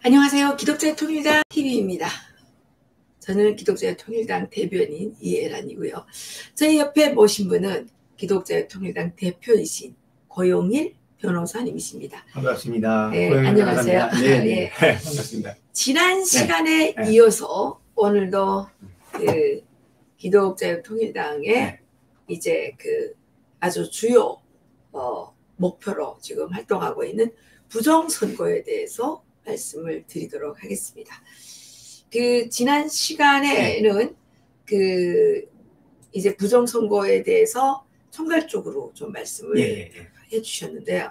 안녕하세요. 기독자의 통일당 TV입니다. 저는 기독자의 통일당 대변인 이혜란이고요. 저희 옆에 모신 분은 기독자의 통일당 대표이신 고용일 변호사님이십니다. 반갑습니다. 네, 안녕하세요. 네, 네. 예. 반갑습니다. 지난 시간에 이어서 오늘도 그 기독자의 통일당의 이제 그 아주 주요 목표로 지금 활동하고 있는 부정선거에 대해서 말씀을 드리도록 하겠습니다. 그 지난 시간에는 그 이제 부정선거에 대해서 총괄적으로 좀 말씀을 해주셨는데요.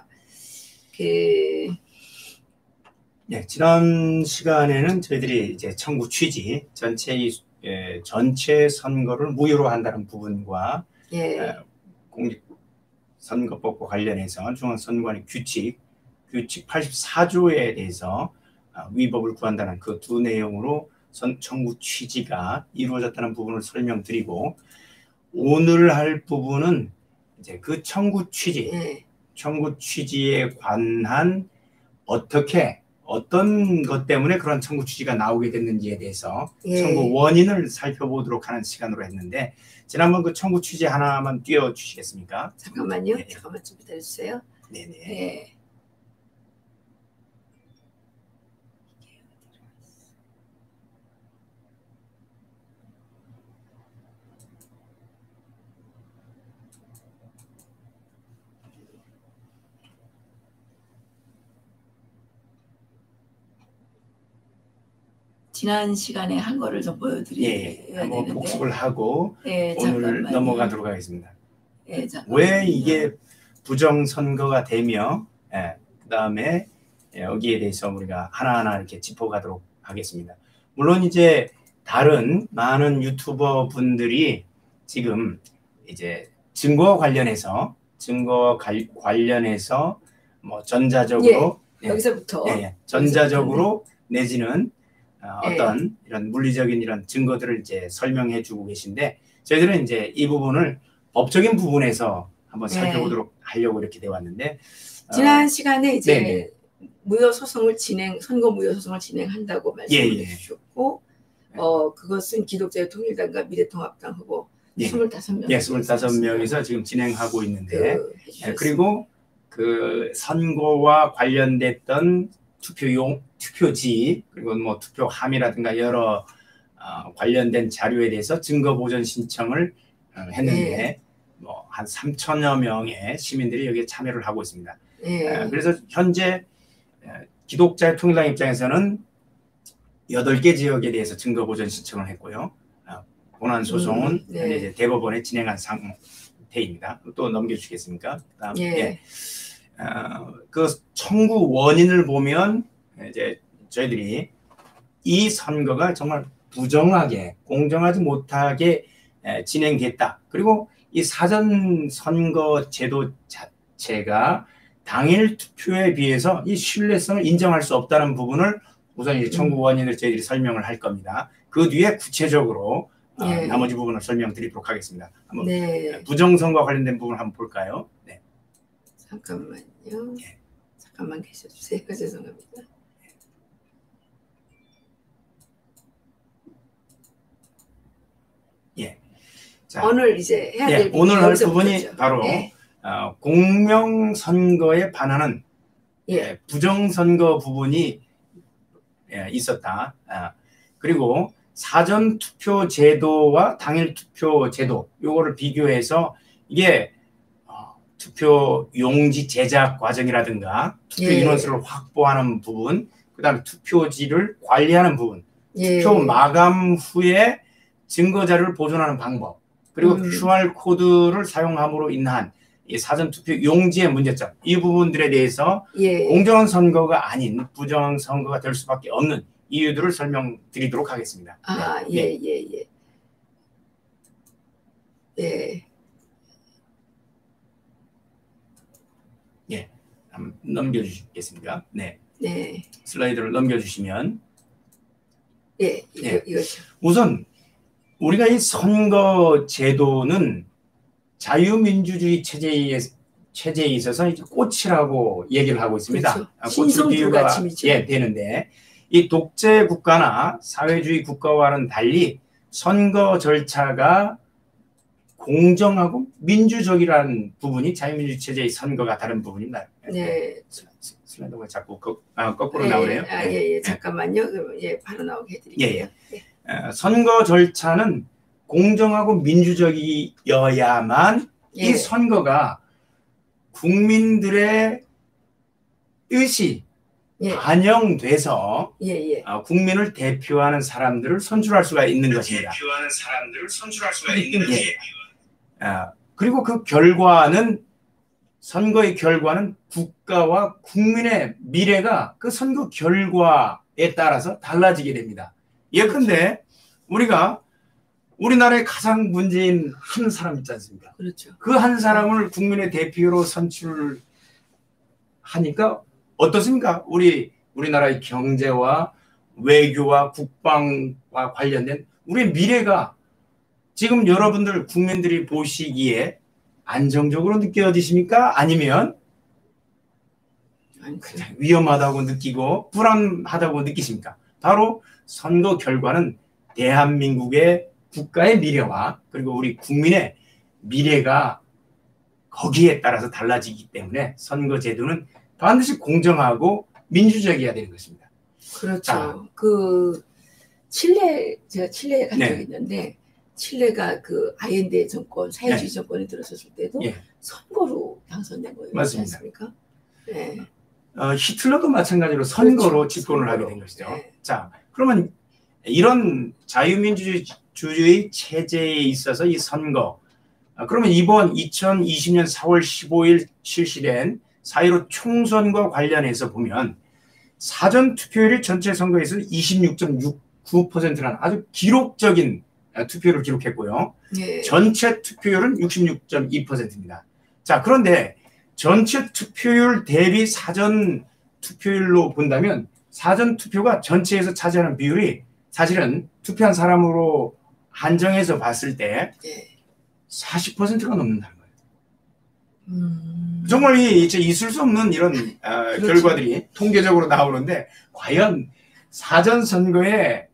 지난 시간에는 저희들이 이제 청구 취지 전체 선거를 무효로 한다는 부분과 공직선거법과 관련해서 중앙선관위 규칙 84조에 대해서 위법을 구한다는 그 두 내용으로 청구 취지가 이루어졌다는 부분을 설명드리고, 오늘 할 부분은 이제 그 청구 취지에 관한 어떤 것 때문에 그런 청구 취지가 나오게 됐는지에 대해서 청구 원인을 살펴보도록 하는 시간으로 했는데, 지난번 그 청구 취지 하나만 띄워주시겠습니까? 잠깐만요. 잠깐만 좀 기다려주세요. 네네. 지난 시간에 한 거를 좀 보여드려야 한번 되는데 복습을 하고 오늘 잠깐만요. 넘어가도록 하겠습니다. 잠깐만요. 왜 이게 부정선거가 되며 그 다음에 여기에 대해서 우리가 하나하나 이렇게 짚어가도록 하겠습니다. 물론 이제 다른 많은 유튜버 분들이 지금 이제 증거와 관련해서 뭐 전자적으로 여기서부터 전자적으로 내지는 어떤 이런 물리적인 이런 증거들을 이제 설명해 주고 계신데, 저희들은 이제 이 부분을 법적인 부분에서 한번 살펴보도록 하려고 이렇게 되어 왔는데, 지난 시간에 이제 선거 무효 소송을 진행한다고 말씀해 주셨고, 그것은 기독자의 통일당과 미래통합당 후보 25명. 25명에서 지금 진행하고 있는데, 그리고 그 선거와 관련됐던 투표지, 그리고 뭐 투표함이라든가 여러 관련된 자료에 대해서 증거 보전 신청을 했는데, 뭐 한 3천여 명의 시민들이 여기에 참여를 하고 있습니다. 그래서 현재 기독자의 통일당 입장에서는 8개 지역에 대해서 증거 보전 신청을 했고요. 본안 소송은 현재 이제 대법원에 진행한 상태입니다. 또 넘겨주시겠습니까? 그다음에 그 청구 원인을 보면 이제 저희들이 이 선거가 정말 부정하게, 공정하지 못하게 진행됐다. 그리고 이 사전 선거 제도 자체가 당일 투표에 비해서 이 신뢰성을 인정할 수 없다는 부분을 우선 이제 청구 원인을 저희들이 설명을 할 겁니다. 그 뒤에 구체적으로 나머지 부분을 설명드리도록 하겠습니다. 한번 부정선거와 관련된 부분을 한번 볼까요? 잠깐만요. 잠깐만 계셔주세요. 죄송합니다. 자, 오늘 이제 해야 될 오늘 할 부분이 바로 공명선거에 반하는 부정선거 부분이 있었다. 그리고 사전투표 제도와 당일투표 제도, 요거를 비교해서 이게 투표 용지 제작 과정이라든가 투표 인원수를 확보하는 부분, 그 다음에 투표지를 관리하는 부분, 투표 마감 후에 증거자료를 보존하는 방법, 그리고 QR코드를 사용함으로 인한 이 사전투표 용지의 문제점, 이 부분들에 대해서 공정한 선거가 아닌 부정한 선거가 될 수밖에 없는 이유들을 설명드리도록 하겠습니다. 한번 넘겨주시겠습니까? 슬라이드를 넘겨주시면 우선 우리가 이 선거 제도는 자유민주주의 체제에 있어서 이제 꽃이라고 얘기를 하고 있습니다. 꽃을 비유가 되는데, 이 독재 국가나 사회주의 국가와는 달리 선거 절차가 공정하고 민주적이라는 부분이 자유민주 체제의 선거가 다른 부분입니다. 네. 슬라이드가 자꾸 거꾸로 나오네요. 예. 잠깐만요. 예, 바로 나오게 해드릴게요. 예. 선거 절차는 공정하고 민주적이어야만 이 선거가 국민들의 의시 반영돼서 국민을 대표하는 사람들을 선출할 수가 있는 것입니다. 그리고 그 결과는 선거의 결과는 국가와 국민의 미래가 그 선거 결과에 따라서 달라지게 됩니다. 예컨대 우리가 우리나라의 가장 문제인 한 사람 있지 않습니까? 그렇죠. 그 한 사람을 국민의 대표로 선출하니까 어떻습니까? 우리나라의 경제와 외교와 국방과 관련된 우리의 미래가 지금 여러분들 국민들이 보시기에 안정적으로 느껴지십니까? 아니면 그냥 위험하다고 느끼고 불안하다고 느끼십니까? 바로 선거 결과는 대한민국의 국가의 미래와 그리고 우리 국민의 미래가 거기에 따라서 달라지기 때문에 선거 제도는 반드시 공정하고 민주적이어야 되는 것입니다. 그렇죠. 제가 칠레에 간 적이 있는데 칠레가 그 아옌데 정권, 사회주의 정권이 들어섰을 때도 선거로 당선된 거예요. 그렇지 않습니까? 네. 히틀러도 마찬가지로 선거로 집권을 하게 된 것이죠. 자, 그러면 이런 자유민주주의 체제에 있어서 이 선거, 그러면 이번 2020년 4월 15일 실시된 4.15 총선과 관련해서 보면 사전투표율이 전체 선거에서 26.69%라는 아주 기록적인 투표를 기록했고요. 전체 투표율은 66.2%입니다. 자, 그런데 전체 투표율 대비 사전 투표율로 본다면 사전 투표가 전체에서 차지하는 비율이 사실은 투표한 사람으로 한정해서 봤을 때 40%가 넘는다는 거예요. 정말 있을 수 없는 이런 결과들이 통계적으로 나오는데 과연 사전 선거에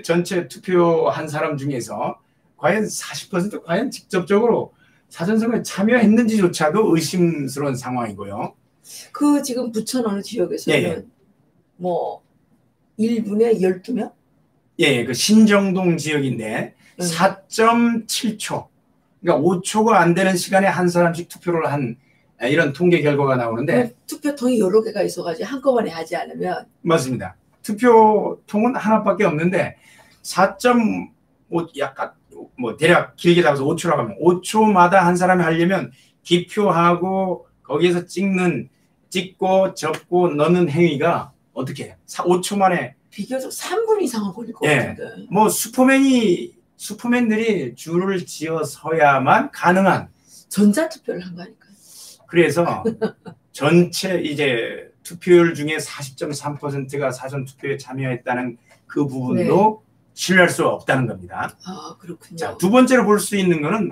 전체 투표한 사람 중에서 과연 40% 과연 직접적으로 사전선거에 참여했는지조차도 의심스러운 상황이고요. 지금 부천 어느 지역에서는 뭐 1분에 12명? 그 신정동 지역인데 4.7초, 그러니까 5초가 안 되는 시간에 한 사람씩 투표를 한 이런 통계 결과가 나오는데 투표통이 여러 개가 있어가지고 한꺼번에 하지 않으면 맞습니다. 투표통은 하나밖에 없는데 4.5 약간 뭐 대략 길게 잡아서 5초라고 하면 5초마다 한 사람이 하려면 기표하고 거기에서 찍고 접고 넣는 행위가 어떻게 해요? 5초 만에 비교적 3분 이상은 걸릴 것 같은데. 뭐 슈퍼맨들이 줄을 지어 서야만 가능한 전자투표를 한 거니까요. 그래서 전체 이제 투표율 중에 40.3%가 사전투표에 참여했다는 그 부분도 신뢰할 수 없다는 겁니다. 아, 그렇군요. 자, 두 번째로 볼 수 있는 거는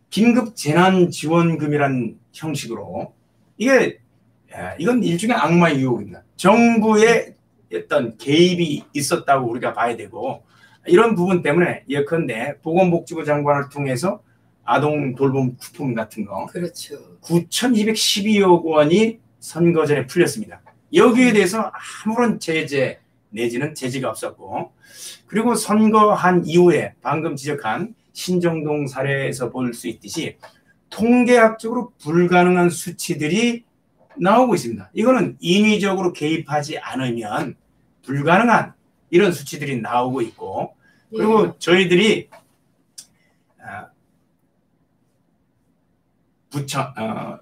긴급 재난 지원금이라는 형식으로 이건 일종의 악마의 유혹입니다. 정부의 어떤 개입이 있었다고 우리가 봐야 되고 이런 부분 때문에 예컨대 보건복지부 장관을 통해서 아동 돌봄 쿠폰 같은 거 9,212억 원이 선거 전에 풀렸습니다. 여기에 대해서 아무런 제재 내지는 제지가 없었고 그리고 선거한 이후에 방금 지적한 신정동 사례에서 볼 수 있듯이 통계학적으로 불가능한 수치들이 나오고 있습니다. 이거는 인위적으로 개입하지 않으면 불가능한 이런 수치들이 나오고 있고 그리고 저희들이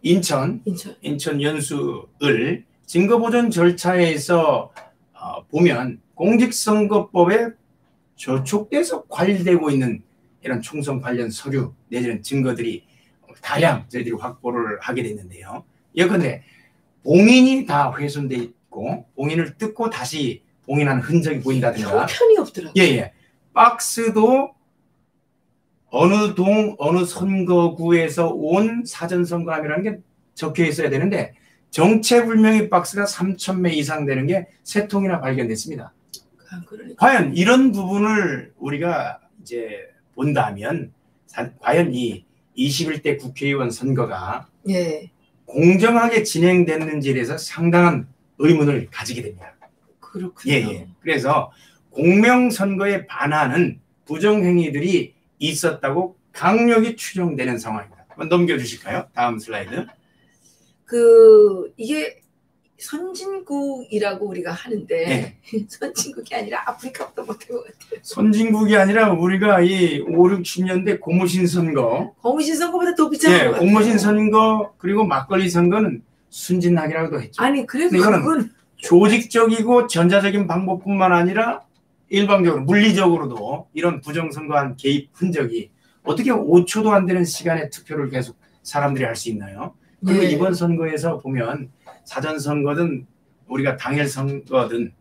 인천 연수을 증거보전 절차에서 보면 공직선거법에 저촉돼서 관리되고 있는 이런 총선 관련 서류 내지는 증거들이 다량 저희들이 확보를 하게 됐는데요. 예컨대 봉인이 다 훼손돼 있고 봉인을 뜯고 다시 봉인한 흔적이 보인다든가 형편이 없더라고요. 박스도 어느 동 어느 선거구에서 온 사전선거함이라는 게 적혀 있어야 되는데 정체불명의 박스가 3,000매 이상 되는 게 3통이나 발견됐습니다. 그러니까. 과연 이런 부분을 우리가 이제 본다면 과연 이 21대 국회의원 선거가 예. 공정하게 진행됐는지에 대해서 상당한 의문을 가지게 됩니다. 그렇군요. 예, 예. 그래서 공명선거에 반하는 부정행위들이 있었다고 강력히 추정되는 상황입니다. 한번 넘겨주실까요? 다음 슬라이드. 이게 선진국이라고 우리가 하는데 네. 선진국이 아니라 아프리카보다 못한 것 같아요. 선진국이 아니라 우리가 이 5, 60년대 고무신 선거, 고무신 선거보다 더 비싼 네, 것 같아요. 고무신 선거 그리고 막걸리 선거는 순진하기라고도 했죠. 아니 그래도 이거는 조직적이고 전자적인 방법뿐만 아니라 일방적으로 물리적으로도 이런 부정선거한 개입 흔적이 어떻게 5초도 안 되는 시간에 투표를 계속 사람들이 할 수 있나요? 그리고 네. 이번 선거에서 보면 사전선거든 우리가 당일 선거든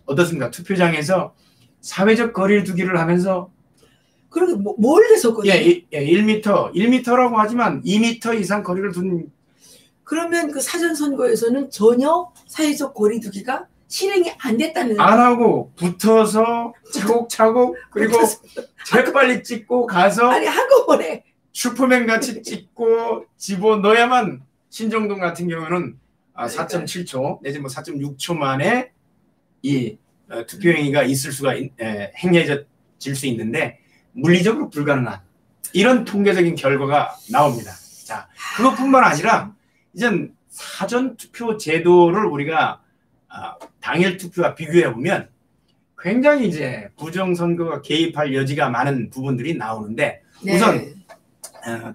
어떻습니까? 투표장에서 사회적 거리를 두기를 하면서 그러게 뭘 해서거든요? 예, 1m라고 하지만 2m 이상 거리를 둔. 그러면 그 사전선거에서는 전혀 사회적 거리두기가 실행이 안 됐다는. 안 하고 붙어서 차곡차곡 그리고 재빨리 찍고 가서 아니 한꺼번에 슈퍼맨 같이 찍고 집어넣어야만 신정동 같은 경우는 4.7초 내지 뭐 4.6초 만에 이 투표행위가 있을 수가 행해질 수 있는데 물리적으로 불가능한 이런 통계적인 결과가 나옵니다. 자, 그것뿐만 아니라 이젠 사전 투표 제도를 우리가 당일 투표와 비교해 보면 굉장히 이제 부정선거가 개입할 여지가 많은 부분들이 나오는데 네. 우선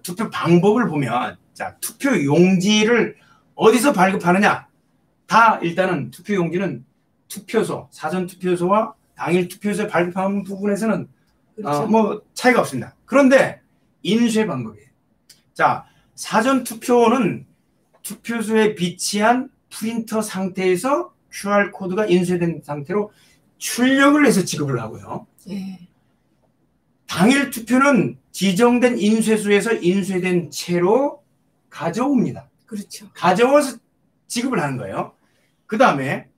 투표 방법을 보면 자 투표 용지를 어디서 발급하느냐 다 일단은 투표 용지는 투표소 사전 투표소와 당일 투표소에 발급하는 부분에서는 그렇죠. 뭐 차이가 없습니다. 그런데 인쇄 방법이에요. 자 사전 투표는 투표소에 비치한 프린터 상태에서 QR 코드가 인쇄된 상태로 출력을 해서 지급을 하고요. 네. 당일 투표는 지정된 인쇄소에서 인쇄된 채로 가져옵니다. 그렇죠. 가져와서 지급을 하는 거예요. 그 다음에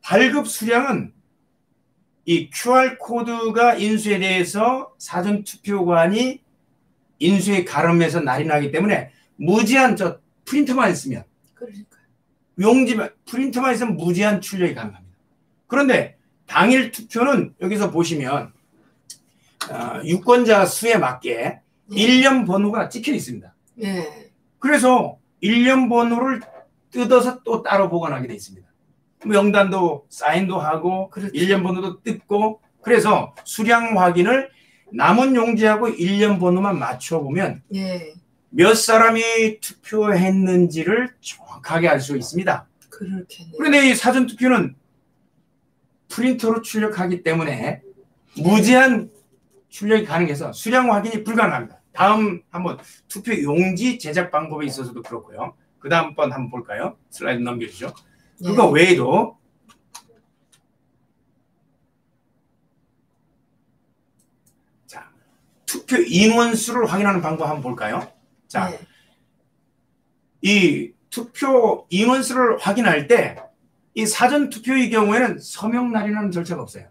발급 수량은 이 QR 코드가 인쇄돼서 사전 투표관이 인쇄 가름에서 날인하기 때문에 무제한 프린터만 있으면 그러니까 용지만 프린터만 있으면 무제한 출력이 가능합니다. 그런데 당일 투표는 여기서 보시면 유권자 수에 맞게 일련 번호가 찍혀 있습니다. 네. 그래서 일련 번호를 뜯어서 또 따로 보관하게 돼 있습니다. 명단도 사인도 하고 그렇죠. 일련 번호도 뜯고 그래서 수량 확인을 남은 용지하고 일련 번호만 맞춰보면 네. 몇 사람이 투표했는지를 정확하게 알 수 있습니다. 그렇겠네요. 그런데 이 사전투표는 프린터로 출력하기 때문에 무제한 출력이 가능해서 수량 확인이 불가능합니다. 다음 한번 투표 용지 제작 방법에 있어서도 그렇고요. 그 다음 번 한번 볼까요? 슬라이드 넘겨주죠. 네. 그거 외에도 자 투표 인원수를 확인하는 방법 한번 볼까요? 자, 네. 이 투표 인원수를 확인할 때 이 사전 투표의 경우에는 서명 날인하는 절차가 없어요.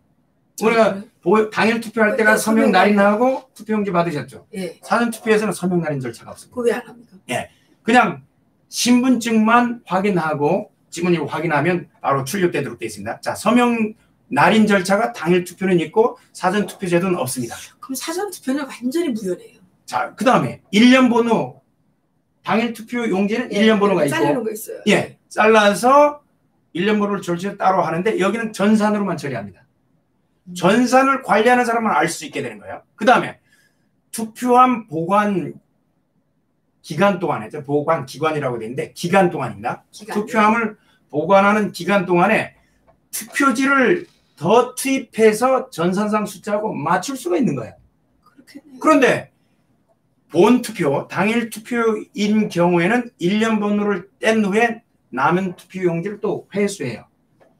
우리가 당일 투표할 때가 서명 날인하고 투표용지 받으셨죠? 예. 사전 투표에서는 서명 날인 절차가 없습니다. 그거 왜 안 합니까? 예, 그냥 신분증만 확인하고 지문을 확인하면 바로 출력되도록 되어 있습니다. 자, 서명 날인 절차가 당일 투표는 있고 사전 투표 제도는 없습니다. 그럼 사전 투표는 완전히 무효네요. 자, 그 다음에 일련 번호 당일 투표 용지는 일련 번호가 있고 잘라놓은 거 있어요. 예, 잘라서 일련 번호를 절차를 따로 하는데 여기는 전산으로만 처리합니다. 전산을 관리하는 사람만 알 수 있게 되는 거예요. 그 다음에 투표함 보관 기간 동안에 보관 기관이라고 되어 있는데 기간 동안입니다. 투표함을 보관하는 기간 동안에 투표지를 더 투입해서 전산상 숫자하고 맞출 수가 있는 거예요. 그렇겠네요. 그런데 본 투표, 당일 투표인 경우에는 일련 번호를 뗀 후에 남은 투표 용지를 또 회수해요.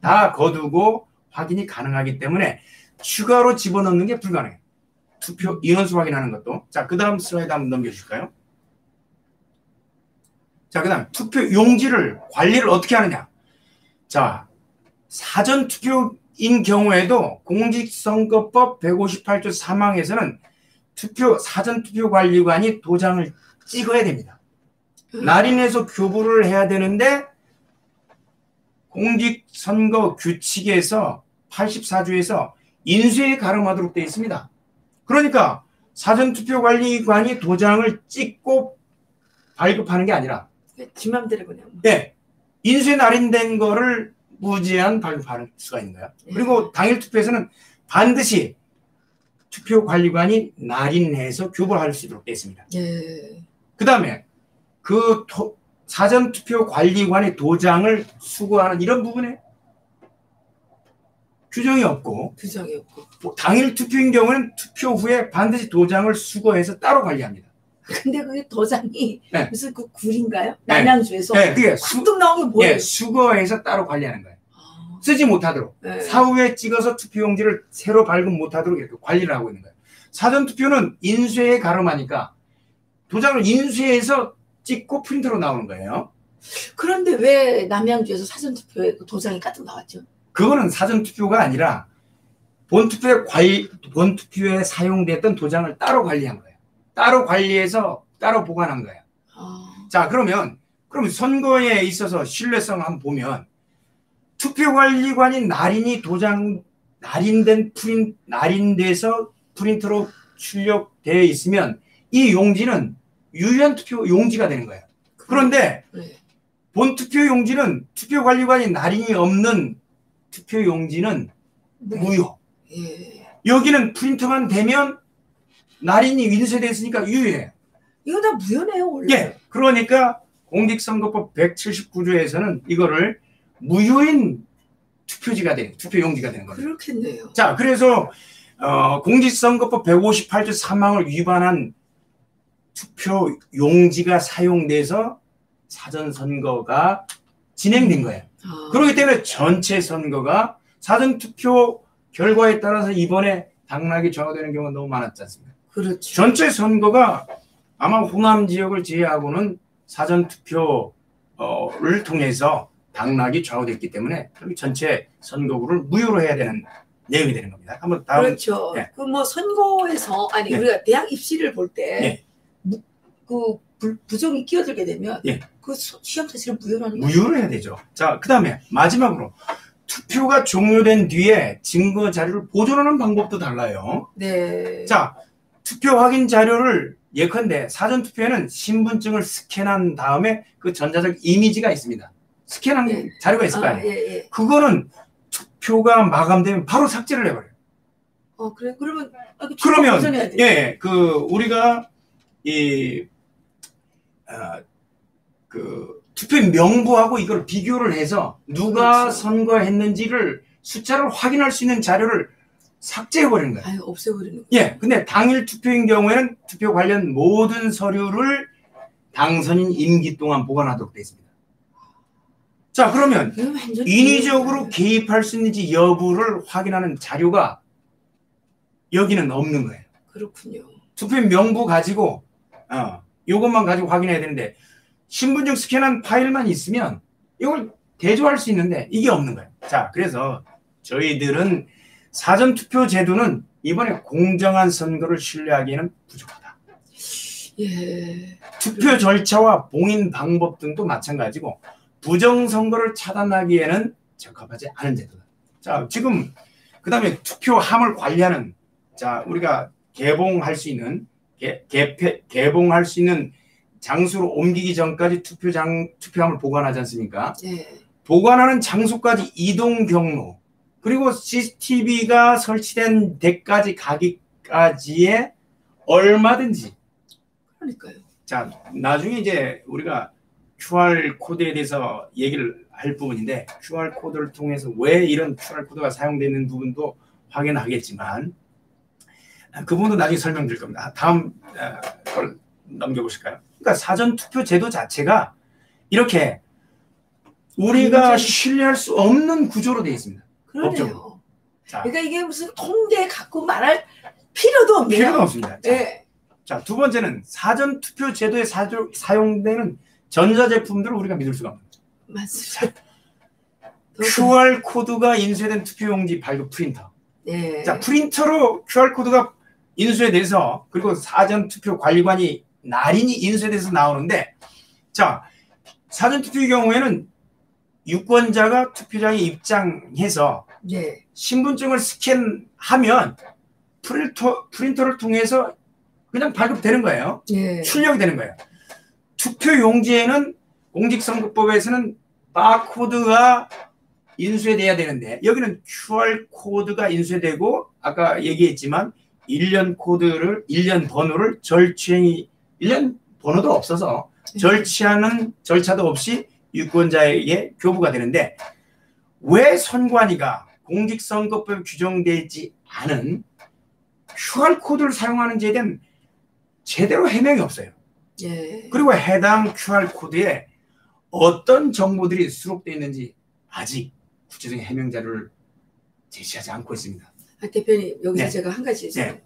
다 거두고 확인이 가능하기 때문에 추가로 집어넣는 게 불가능해요. 투표 인원수 확인하는 것도. 자, 그 다음 슬라이드 한번 넘겨주실까요? 자, 그 다음 투표 용지를 관리를 어떻게 하느냐. 자, 사전투표인 경우에도 공직선거법 158조 3항에서는 사전투표관리관이 도장을 찍어야 됩니다. 날인해서 교부를 해야 되는데 공직선거 규칙에서 84조에서 인쇄에 가름하도록 되어 있습니다. 그러니까 사전투표관리관이 도장을 찍고 발급하는 게 아니라 지 맘대로 그냥. 네, 인쇄 날인된 거를 무제한 발급할 수가 있는 거야. 그리고 당일 투표에서는 반드시 투표관리관이 날인해서 교부할 수 있도록 되어 있습니다. 그 다음에 그 사전투표관리관의 도장을 수거하는 이런 부분에 규정이 없고 당일 투표인 경우는 투표 후에 반드시 도장을 수거해서 따로 관리합니다. 근데 그게 도장이 네. 무슨 그 굴인가요? 남양주에서 네, 그게 뚝 나온 게 뭐예요? 네, 수거해서 따로 관리하는 거예요. 쓰지 못하도록 네. 사후에 찍어서 투표용지를 새로 발급 못하도록 이렇게 관리를 하고 있는 거예요. 사전투표는 인쇄에 가름하니까 도장을 인쇄해서 찍고 프린터로 나오는 거예요. 그런데 왜 남양주에서 사전투표에 도장이 가득 나왔죠? 그거는 사전투표가 아니라 본투표에 사용됐던 도장을 따로 관리한 거예요. 따로 관리해서 따로 보관한 거예요. 자, 그럼 선거에 있어서 신뢰성을 한번 보면 투표관리관이 날인돼서 프린터로 출력되어 있으면 이 용지는 유효한 투표 용지가 되는 거예요. 그런데 본투표 용지는 투표관리관이 날인이 없는 투표 용지는 무효. 여기는 프린터만 되면 날인이 인쇄됐으니까 유효해요. 이거 다 무효네요, 원래. 예. 그러니까 공직선거법 179조에서는 이거를 무효인 투표지가 되는, 투표용지가 되는 겁니다. 그렇겠네요. 자, 그래서 공직선거법 158조 3항을 위반한 투표용지가 사용돼서 사전선거가 진행된 거예요. 그렇기 때문에 전체 선거가 사전투표 결과에 따라서 이번에 당락이 좌우되는 경우가 너무 많았지 않습니까? 그렇죠. 전체 선거가 아마 호남 지역을 제외하고는 사전투표를 통해서 당락이 좌우됐기 때문에 전체 선거구를 무효로 해야 되는 내용이 되는 겁니다. 한번 다음. 그렇죠. 네. 그 뭐 선거에서 네. 우리가 대학 입시를 볼 때 그 부정이 끼어들게 되면 그 시험 자체를 무효로 하는 거예요. 무효로 해야 되죠. 자, 그다음에 마지막으로 투표가 종료된 뒤에 증거 자료를 보존하는 방법도 달라요. 네. 자, 투표 확인 자료를 예컨대 사전투표에는 신분증을 스캔한 다음에 그 전자적 이미지가 있습니다. 스캔한 자료가 있을 거 아니에요. 그거는 투표가 마감되면 바로 삭제를 해버려요. 그래? 그러면 우리가 투표 명부하고 이걸 비교를 해서 누가 그렇죠. 선거했는지를 숫자를 확인할 수 있는 자료를 삭제해버리는 거예요. 아유, 없애버리는 거예요. 예, 근데 당일 투표인 경우에는 투표 관련 모든 서류를 당선인 임기 동안 보관하도록 되어 있습니다. 자, 그러면 인위적으로 개입할 수 있는지 여부를 확인하는 자료가 여기는 없는 거예요. 그렇군요. 투표 명부 가지고 이것만 가지고 확인해야 되는데 신분증 스캔한 파일만 있으면 이걸 대조할 수 있는데 이게 없는 거예요. 자, 그래서 저희들은 사전투표 제도는 이번에 공정한 선거를 신뢰하기에는 부족하다. 예. 투표 절차와 봉인 방법 등도 마찬가지고 부정선거를 차단하기에는 적합하지 않은 제도다. 자, 지금 그 다음에 투표함을 관리하는 우리가 개봉할 수 있는 개봉할 수 있는 장소로 옮기기 전까지 투표함을 보관하지 않습니까? 보관하는 장소까지 이동 경로 그리고 CCTV가 설치된 데까지 가기까지의 얼마든지. 그러니까요. 자, 나중에 이제 우리가 QR 코드에 대해서 얘기를 할 부분인데 QR 코드를 통해서 왜 이런 QR 코드가 사용되는 부분도 확인하겠지만 그 부분도 나중에 설명드릴 겁니다. 다음 걸 넘겨보실까요? 그러니까 사전투표 제도 자체가 이렇게 우리가 신뢰할 수 없는 구조로 되어 있습니다. 그러네요. 그러니까 이게 무슨 통계 갖고 말할 필요도 없네요. 필요가 없습니다. 자, 두 번째는 사전투표 제도에 사용되는 전자제품들을 우리가 믿을 수가 없는 거죠. 맞습니다. QR 코드가 인쇄된 투표용지 발급 프린터. 네. 자, 프린터로 QR 코드가 인쇄돼서 그리고 사전 투표 관리관이 나린히 인쇄돼서 나오는데, 자, 사전 투표의 경우에는 유권자가 투표장에 입장해서 네. 신분증을 스캔하면 프린터를 통해서 그냥 발급되는 거예요. 네. 출력이 되는 거예요. 투표용지에는 공직선거법에서는 바코드가 인쇄돼야 되는데 여기는 QR코드가 인쇄되고 아까 얘기했지만 1년 번호를 절취행위, 1년 번호도 없어서 절취하는 절차도 없이 유권자에게 교부가 되는데 왜 선관위가 공직선거법에 규정되지 않은 QR코드를 사용하는지에 대한 제대로 해명이 없어요. 예. 그리고 해당 QR코드에 어떤 정보들이 수록되어 있는지 아직 구체적인 해명 자료를 제시하지 않고 있습니다. 대표님, 여기서 네. 제가 한 가지 네.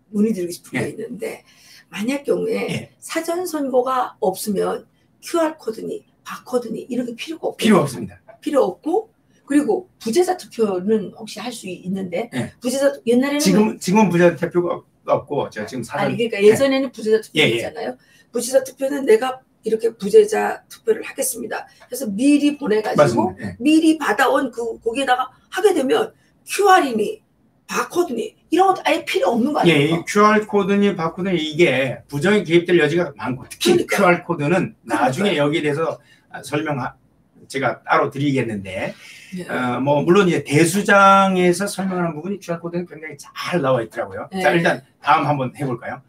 문의드리고 싶은 게 네. 있는데, 만약 경우에 네. 사전선거가 없으면 QR코드니 바코드니 이런 게 필요가 없고, 필요 없습니다. 필요 없고, 그리고 부재자 투표는 혹시 할 수 있는데, 네. 부재자 옛날에는 지금은 부재자 투표가 없고 제가 지금 사전 아니 그러니까 예전에는 부재자 투표였잖아요. 부재자 투표는 내가 이렇게 부재자 투표를 하겠습니다. 그래서 미리 보내가지고 네. 미리 받아온 거기에다가 하게 되면 QR이니 바코드니 이런 것도 아예 필요 없는 거 아니에요? 이 QR코드니 바코드니 이게 부정이 개입될 여지가 많고 특히 그러니까. QR코드는 나중에 여기에 대해서 제가 따로 드리겠는데 네. 뭐 물론 이제 대수장에서 설명하는 부분이 QR코드는 굉장히 잘 나와 있더라고요. 네. 자, 일단 다음 한번 해볼까요?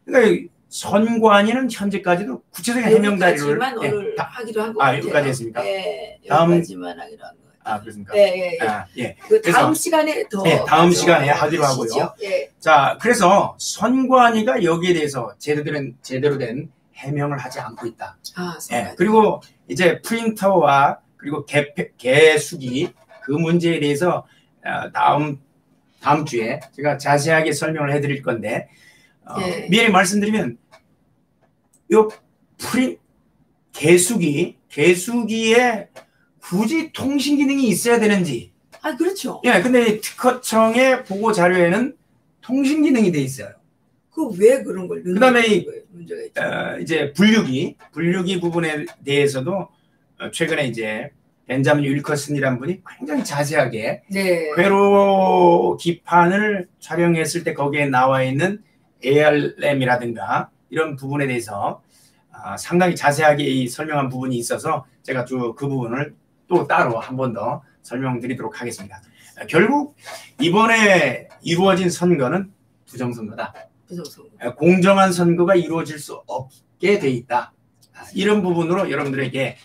그러니까 선관위는 현재까지도 구체적인 해명 자료를 오늘 하기로 한 거 같아요. 같아요. 여기까지 했습니까? 네, 다음- 여기까지만 하기로 한 거 같아요. 그렇습니까? 네, 예. 그 다음 그래서- 시간에 더 다음 시간에 하기로 하고요. 예. 자, 그래서 선관위가 여기에 대해서 제대로 된 해명을 하지 않고 있다. 그리고 이제 프린터와 그리고 개수기 그 문제에 대해서 다음 주에 제가 자세하게 설명을 해드릴 건데 미리 말씀드리면 요 개수기에 굳이 통신 기능이 있어야 되는지. 그렇죠. 근데 특허청의 보고 자료에는 통신 기능이 돼 있어요. 왜 그런 걸 넣는 그다음에 문제가 있죠. 이제 분류기 부분에 대해서도 최근에 이제 벤자민 윌커슨이라는 분이 굉장히 자세하게 회로 기판을 촬영했을 때 거기에 나와 있는 ARM이라든가 이런 부분에 대해서 상당히 자세하게 설명한 부분이 있어서 제가 그 부분을 또 따로 한 번 더 설명드리도록 하겠습니다. 결국 이번에 이루어진 선거는 부정선거다. 공정한 선거가 이루어질 수 없게 돼 있다. 이런 부분으로 여러분들에게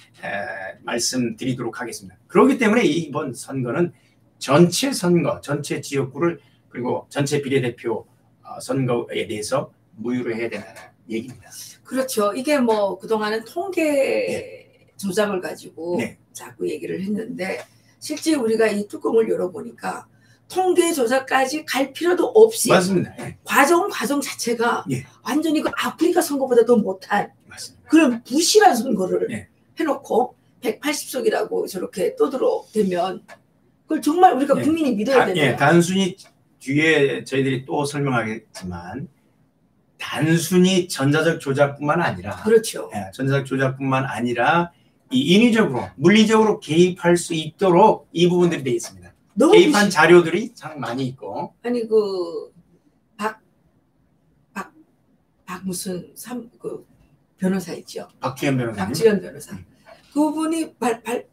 말씀드리도록 하겠습니다. 그렇기 때문에 이번 선거는 전체 지역구를 그리고 전체 비례대표 선거에 대해서 무효로 해야 된다는 얘기입니다. 그렇죠. 이게 뭐 그동안은 통계 조작을 가지고 자꾸 얘기를 했는데 실제 우리가 이 뚜껑을 열어보니까 통계 조작까지 갈 필요도 없이 맞습니다. 과정 자체가 완전히 그 아프리카 선거보다 더 못한 그런 부실한 선거를 해놓고 180석이라고 저렇게 떠들어대면 그걸 정말 우리가 국민이 믿어야 되는 단순히 뒤에 저희들이 또 설명하겠지만 단순히 전자적 조작뿐만 아니라 그렇죠. 전자적 조작뿐만 아니라 이 인위적으로 물리적으로 개입할 수 있도록 이 부분들이 되어 있습니다. 개입한 자료들이 참 많이 있고 그 변호사 있죠. 박주현 변호사. 그분이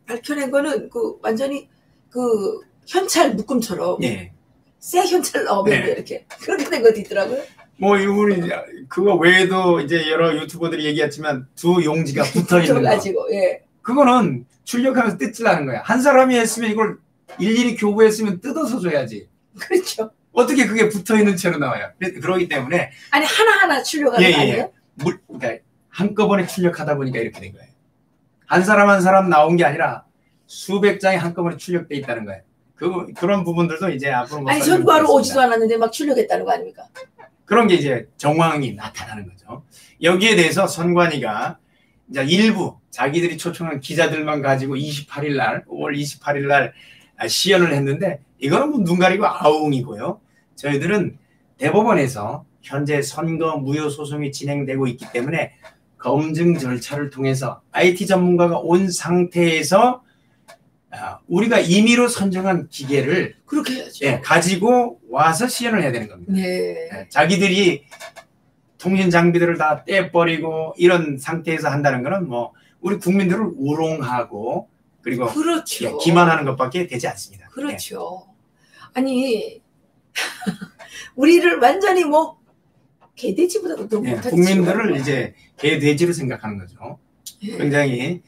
밝혀낸 거는 그 완전히 그 현찰 묶음처럼 새 현찰 나오면 이렇게 그렇게 된 것도 있더라고요. 뭐 이분이 그거 외에도 이제 여러 유튜버들이 얘기했지만 두 용지가 붙어 있는 거. 그거는 출력하면서 뜯지라는 거야. 한 사람이 했으면 이걸 일일이 교부했으면 뜯어서 줘야지. 그렇죠. 어떻게 그게 붙어 있는 채로 나와요? 그러기 때문에 하나하나 출력하는 거 아니에요? 그러니까 한꺼번에 출력하다 보니까 이렇게 된 거예요. 한 사람 나온 게 아니라 수백 장이 한꺼번에 출력돼 있다는 거예요. 그런 부분들도 이제 앞으로 선거하러 오지도 않았는데 막 출력했다는 거 아닙니까? 그런 게 이제 정황이 나타나는 거죠. 여기에 대해서 선관위가 이제 일부 자기들이 초청한 기자들만 가지고 28일 날, 5월 28일 날 시연을 했는데 이거는 뭐 눈 가리고 아웅이고요. 저희들은 대법원에서 현재 선거 무효 소송이 진행되고 있기 때문에 검증 절차를 통해서 IT 전문가가 온 상태에서 우리가 임의로 선정한 기계를 그렇게 해야죠. 예, 가지고 와서 시연을 해야 되는 겁니다. 네. 예, 자기들이 통신 장비들을 다 떼버리고 이런 상태에서 한다는 거는 뭐 우리 국민들을 우롱하고 그리고 그렇죠. 예, 기만하는 것밖에 되지 않습니다. 그렇죠. 예. 아니 우리를 완전히 뭐 개돼지보다도 더 예, 못하죠. 국민들을 이제 개돼지로 생각하는 거죠. 예. 굉장히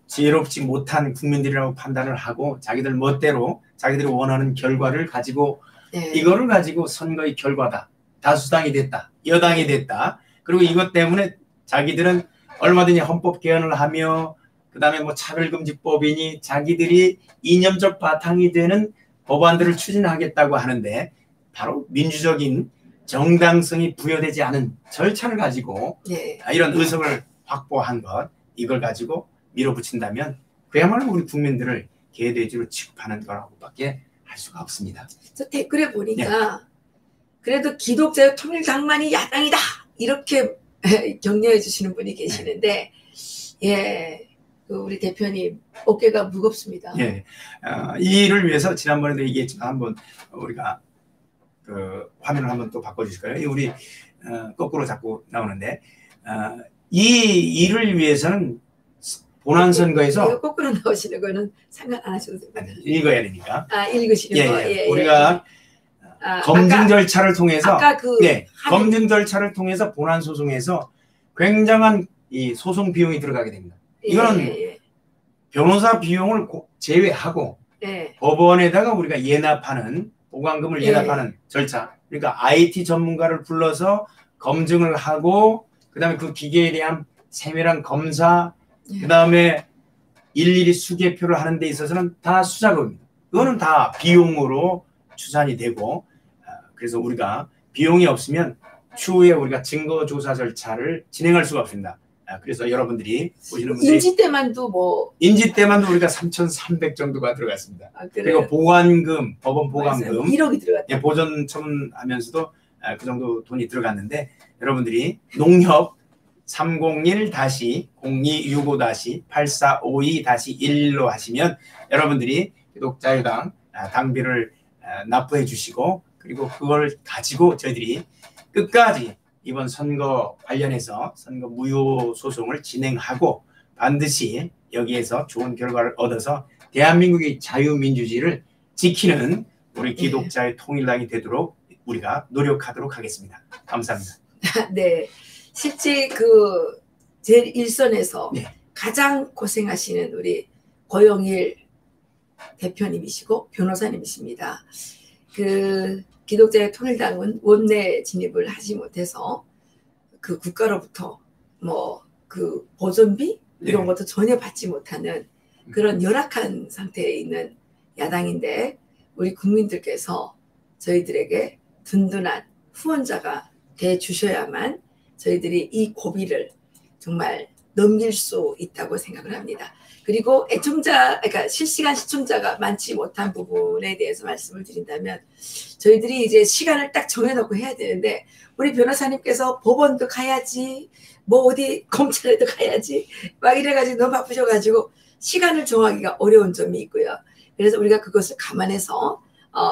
지혜롭지 못한 국민들이라고 판단을 하고 자기들 멋대로 자기들이 원하는 결과를 가지고 예. 이거를 가지고 선거의 결과다. 다수당이 됐다. 여당이 됐다. 그리고 이것 때문에 자기들은 얼마든지 헌법 개헌을 하며 그다음에 뭐 차별금지법이니 자기들이 이념적 바탕이 되는 법안들을 추진하겠다고 하는데 바로 민주적인 정당성이 부여되지 않은 절차를 가지고 네. 이런 의석을 확보한 것 이걸 가지고 밀어붙인다면 그야말로 우리 국민들을 개돼지로 취급하는 거라고밖에 할 수가 없습니다. 저 댓글에 보니까 네. 그래도 기독자유 통일당만이 야당이다 이렇게 격려해 주시는 분이 계시는데 예. 우리 대표님 어깨가 무겁습니다. 예, 이 일을 위해서 지난번에도 얘기했지만 한번 우리가 그 화면을 한번 또 바꿔주실까요? 우리 거꾸로 자꾸 나오는데 이 일을 위해서는 본안선거에서 거꾸로 나오시는 거는 상관 안 하셔도 됩니다. 읽어야 되니까. 읽으시는 예, 거. 예. 우리가 검증 절차를 통해서 아까 그 네, 검증 절차를 통해서 본안 소송에서 굉장한 이 소송 비용이 들어가게 됩니다. 이거는 변호사 비용을 제외하고 법원에다가 우리가 예납하는 보관금을 예납하는 절차 그러니까 IT 전문가를 불러서 검증을 하고 그다음에 그 기계에 대한 세밀한 검사 그다음에 일일이 수개표를 하는 데 있어서는 다 수작업입니다. 그거는 다 비용으로 추산이 되고 그래서 우리가 비용이 없으면 추후에 우리가 증거조사 절차를 진행할 수가 없습니다. 그래서 여러분들이 보시는 분들이 인지대만도 뭐 인지대만도 우리가 3,300 정도가 들어갔습니다. 그리고 보관금, 법원 보관금 1억이 들어갔다. 예, 보전 처분하면서도 그 정도 돈이 들어갔는데 여러분들이 농협 301-0265-8452-11로 하시면 여러분들이 기독자유당 당비를 납부해 주시고 그리고 그걸 가지고 저희들이 끝까지 이번 선거 관련해서 선거 무효 소송을 진행하고 반드시 여기에서 좋은 결과를 얻어서 대한민국의 자유민주주의를 지키는 우리 기독자의 통일당이 되도록 우리가 노력하도록 하겠습니다. 감사합니다. 네, 실제 그 제1선에서 가장 고생하시는 우리 고영일 대표님이시고 변호사님이십니다. 그 기독자의 통일당은 원내 진입을 하지 못해서 그 국가로부터 뭐 그 보존비 이런 것도 전혀 받지 못하는 그런 열악한 상태에 있는 야당인데 우리 국민들께서 저희들에게 든든한 후원자가 돼 주셔야만 저희들이 이 고비를 정말 넘길 수 있다고 생각을 합니다. 그리고 그러니까 실시간 시청자가 많지 못한 부분에 대해서 말씀을 드린다면 저희들이 이제 시간을 딱 정해놓고 해야 되는데 우리 변호사님께서 법원도 가야지 뭐 어디 검찰에도 가야지 막 이래가지고 너무 바쁘셔가지고 시간을 정하기가 어려운 점이 있고요. 그래서 우리가 그것을 감안해서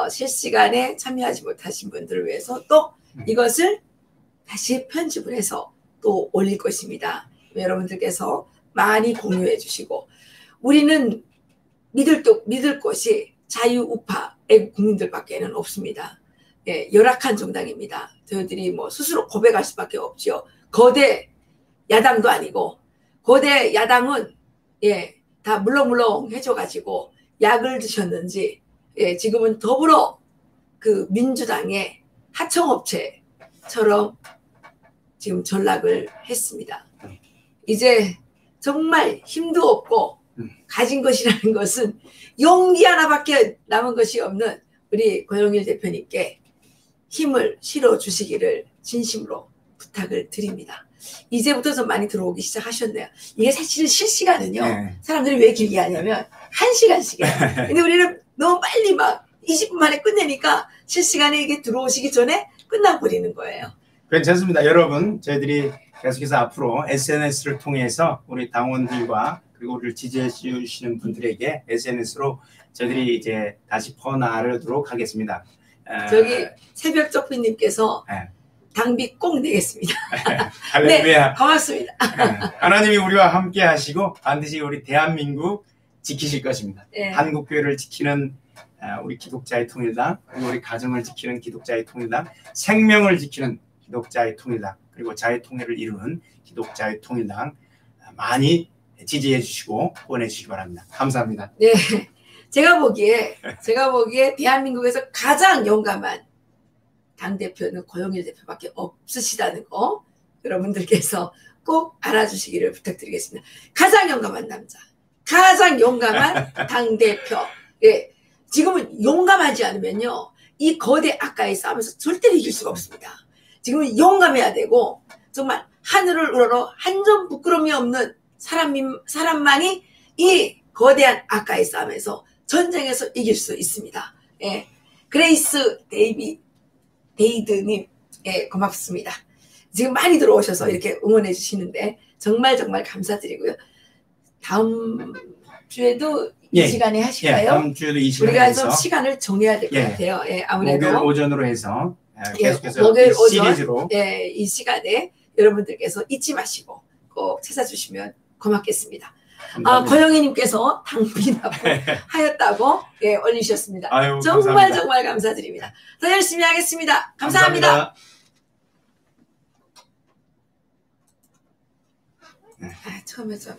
실시간에 참여하지 못하신 분들을 위해서 또 이것을 다시 편집을 해서 또 올릴 것입니다. 여러분들께서 많이 공유해 주시고 우리는 믿을 것이 자유우파 애국 국민들밖에는 없습니다. 예, 열악한 정당입니다. 저희들이 뭐 스스로 고백할 수밖에 없죠. 거대 야당도 아니고 거대 야당은 다 물렁물렁 해줘가지고 약을 드셨는지 지금은 더불어 그 민주당의 하청업체처럼 지금 전락을 했습니다. 이제 정말 힘도 없고 가진 것이라는 것은 용기 하나밖에 남은 것이 없는 우리 고영일 대표님께 힘을 실어 주시기를 진심으로 부탁을 드립니다. 이제부터 좀 많이 들어오기 시작하셨네요. 이게 사실은 실시간은요. 사람들이 왜 길게 하냐면 1시간씩이에요. 근데 우리는 너무 빨리 막 20분 만에 끝내니까 실시간에 이게 들어오시기 전에 끝나버리는 거예요. 괜찮습니다. 여러분, 저희들이 계속해서 앞으로 SNS를 통해서 우리 당원들과 그리고 우리를 지지해 주시는 분들에게 SNS로 저희들이 이제 다시 퍼나르도록 하겠습니다. 저기 새벽적비님께서 당비 꼭 내겠습니다. 할렐루야. 네, 고맙습니다. 하나님이 우리와 함께 하시고 반드시 우리 대한민국 지키실 것입니다. 한국교회를 지키는 우리 기독자의 통일당, 그리고 우리 가정을 지키는 기독자의 통일당, 생명을 지키는 기독자의 통일당, 그리고 자유통일을 이루는 기독자의 통일당 많이 지지해 주시고 후원해 주시기 바랍니다. 감사합니다. 네, 제가 보기에 대한민국에서 가장 용감한 당대표는 고영일 대표밖에 없으시다는 거 여러분들께서 꼭 알아주시기를 부탁드리겠습니다. 가장 용감한 남자, 가장 용감한 당대표. 예, 지금은 용감하지 않으면요, 이 거대 악과의 싸움에서 절대로 이길 수가 없습니다. 지금은 용감해야 되고 정말 하늘을 우러러 한 점 부끄러움이 없는 사람만이 이 거대한 악과의 싸움에서 전쟁에서 이길 수 있습니다. 예, 그레이스 데이드님, 예, 고맙습니다. 지금 많이 들어오셔서 이렇게 응원해 주시는데 정말 감사드리고요. 다음 주에도 이 시간에 하실까요? 다음 주에도 이 시간에 우리가 해서 좀 시간을 정해야 될 것 같아요. 예, 아무래도 목요일 오전으로 해서 계속해서 목요일 오전 시리즈로 이 시간에 여러분들께서 잊지 마시고 꼭 찾아주시면 고맙겠습니다. 고영희님께서 당비납부 하였다고 올리셨습니다. 아유, 정말 감사드립니다. 더 열심히 하겠습니다. 감사합니다. 처음에 좀